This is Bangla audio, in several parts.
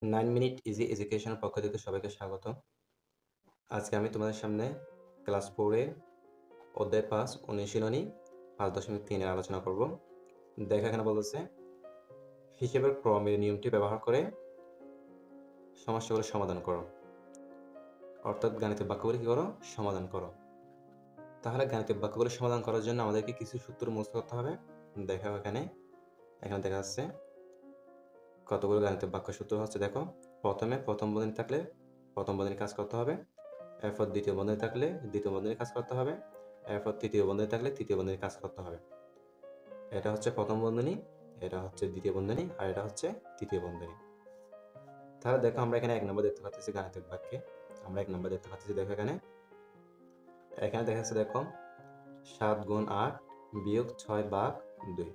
9 মিনিট ইজি এডুকেশনের পক্ষ থেকে সবাইকে স্বাগত। আজকে আমি তোমাদের সামনে ক্লাস 4 এর অধ্যায় 5 অনুশীলনী 5.3 এর আলোচনা করব। দেখো এখানে বলতেছে হিসাবের ক্রমের নিয়মটি ব্যবহার করে সমস্যাগুলো সমাধান করো। অর্থাৎ গাণিতিক বাক্যগুলো কি করো? সমাধান করো। তাহলে গাণিতিক বাক্যগুলো সমাধান করার জন্য আমাদেরকে কিছু সূত্র মুখস্থ করতে হবে। দেখো এখানে দেখা যাচ্ছে কতগুলো গাণিতিক বাক্য সূত্র হচ্ছে। দেখো প্রথমে প্রথম বন্ধনী থাকলে প্রথম বন্ধনীর কাজ করতে হবে, এরপর দ্বিতীয় বন্ধনী থাকলে দ্বিতীয় বন্ধনীর কাজ করতে হবে, এরপর তৃতীয় বন্ধনী থাকলে তৃতীয় বন্ধনীর কাজ করতে হবে। এটা হচ্ছে প্রথম বন্ধনী, এটা হচ্ছে দ্বিতীয় বন্ধনী, আর এটা হচ্ছে তৃতীয় বন্ধনী। তাহলে দেখো আমরা এখানে 1 নম্বর দেখতে পাচ্ছি গাণিতিক বাক্যে, আমরা 1 নম্বর দেখতে পাচ্ছি। দেখো এখানে দেখা যাচ্ছে, দেখো 7 গুণ 8 বিয়োগ 6 ভাগ 2।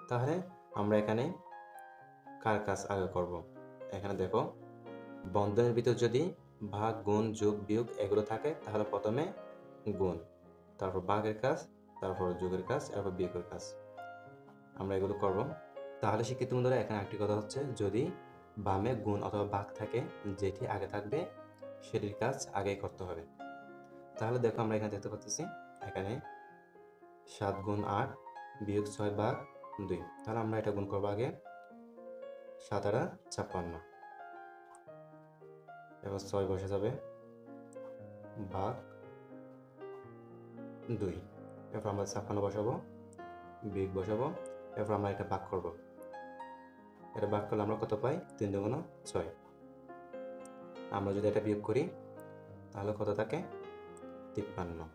তাহলে আমরা এখানে কার কাজ আগে করব? এখানে দেখো বন্ধনীর ভিতর যদি ভাগ, গুণ, যোগ, বিয়োগ এগুলো থাকে তাহলে প্রথমে গুণ, তারপর ভাগের কাজ, তারপর যোগের কাজ, এরপর বিয়োগের কাজ। আমরা এগুলো করব। তাহলে শিক্ষিত বন্ধুরা এখানে একটি কথা হচ্ছে, যদি বামে গুণ অথবা ভাগ থাকে, যেটি আগে থাকবে সেটির কাজ আগেই করতে হবে। তাহলে দেখো আমরা এখানে দেখতে পাচ্ছি এখানে 7 গুণ 8 বিয়োগ 6 ভাগ 2। তাহলে আমরা এটা গুণ করবো আগে। 7 আর 56, এবার 6 বসে যাবে, ভাগ 2। এরপর আমরা 56 বসাবো, বিয়োগ বসাবো, এরপর আমরা এটা ভাগ করব। এটা ভাগ করলে আমরা কত পাই? 3 দুগুণ 6। আমরা যদি এটা বিয়োগ করি তাহলে কত থাকে? 53।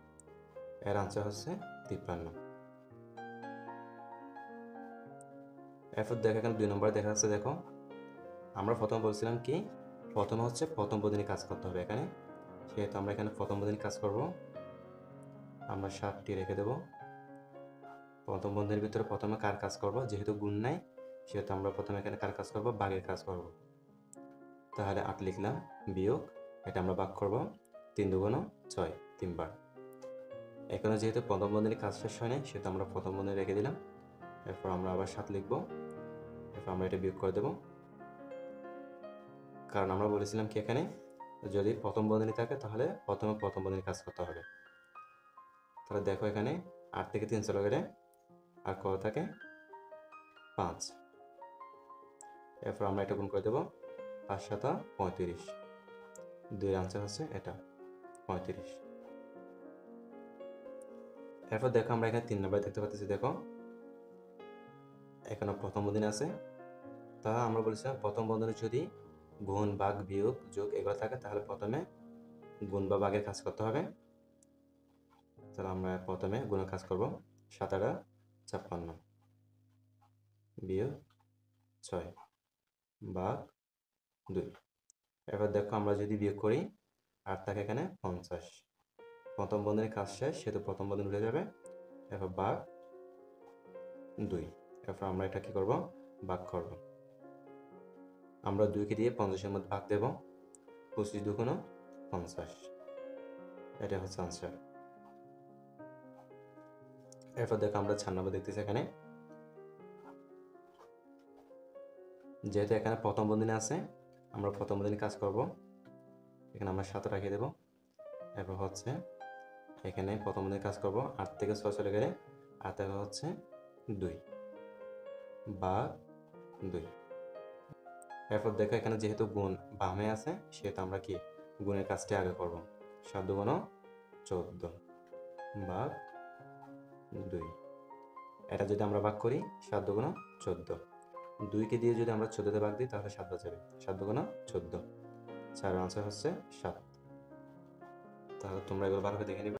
এর আনসার হচ্ছে 53। এরপর দেখো এখানে 2 নম্বরে দেখা যাচ্ছে, দেখো আমরা প্রথমে বলছিলাম কি প্রথমে হচ্ছে প্রথম বন্ধনী কাজ করতে হবে। এখানে সেহেতু আমরা এখানে প্রথম বন্ধনী কাজ করব। আমরা 7টি রেখে দেব। প্রথম বন্ধনীর ভিতরে প্রথমে কার কাজ করব? যেহেতু গুণ নাই সেহেতু আমরা প্রথমে এখানে কার কাজ করব? ভাগের কাজ করব। তাহলে 8 লিখলাম, বিয়োগ এটা আমরা ভাগ করব। 3 দুগুণ 6, 3 বার। এখানে যেহেতু প্রথম বন্ধনীর কাজ শেষ হয় নাই সেহেতু আমরা প্রথম বন্ধনী রেখে দিলাম। এরপর আমরা আবার 7 লিখব, এরপর আমরা এটা বিয়োগ করে দেব। কারণ আমরা বলেছিলাম কি এখানে যদি প্রথম বন্ধনী থাকে তাহলে প্রথমে প্রথম বন্ধনীর কাজ করতে হবে। তাহলে দেখো এখানে 8 থেকে 3 চলে গেলে আর কত থাকে? 5। এরপর আমরা এটা গুণ করে দেব, 5 7 35। 2 এর আনসার হচ্ছে এটা 35। এরপর দেখো আমরা এখানে 3 নম্বরে দেখতে পাচ্ছি, দেখো এখানে প্রথম বন্ধনী আছে। তা আমরা বলেছিলাম প্রথম বন্ধনী যদি গুণ, ভাগ, বিয়োগ, যোগ এগুলো থাকে তাহলে প্রথমে গুণ বা ভাগের কাজ করতে হবে। তাহলে আমরা প্রথমে গুণের কাজ করব। 7 আর 56 বিয়োগ 6 ভাগ 2। এবার দেখো আমরা যদি বিয়োগ করি 8 থাকে এখানে 50। প্রথম বন্ধনীর কাজ শেষ সেহেতু প্রথম বন্ধনী উঠে যাবে। এরপর ভাগ 2। এরপর আমরা এটা কি করব? ভাগ করব। আমরা 2কে দিয়ে 50-এর মধ্যে ভাগ দেব। 25 দুগুণ 50। এটা হচ্ছে আনসার। এরপর দেখো আমরা 6 নম্বর দেখতেছি, এখানে যেহেতু এখানে প্রথম বন্ধনী আছে আমরা প্রথম বন্ধনী কাজ করব। এখানে আমরা 7 রাখিয়ে দেব। এরপর হচ্ছে এখানে প্রথম বন্ধনী কাজ করব। 8 থেকে 6 চলে গেলে 8 থেকে হচ্ছে 2 ভাগ 2। এরপর দেখো এখানে যেহেতু গুণ বামে আছে সেহেতু আমরা কি গুণের কাজটি আগে করব। 7 দুগুণ 14 ভাগ 2। এটা যদি আমরা ভাগ করি 7 দুগুণ 14, 2কে দিয়ে যদি আমরা 14তে ভাগ দিই তাহলে 7 বাঁচবে। 7 দুগুণ 14, 4 আনসার হচ্ছে 7। তাহলে তোমরা এগুলো ভালো করে দেখে নিবে।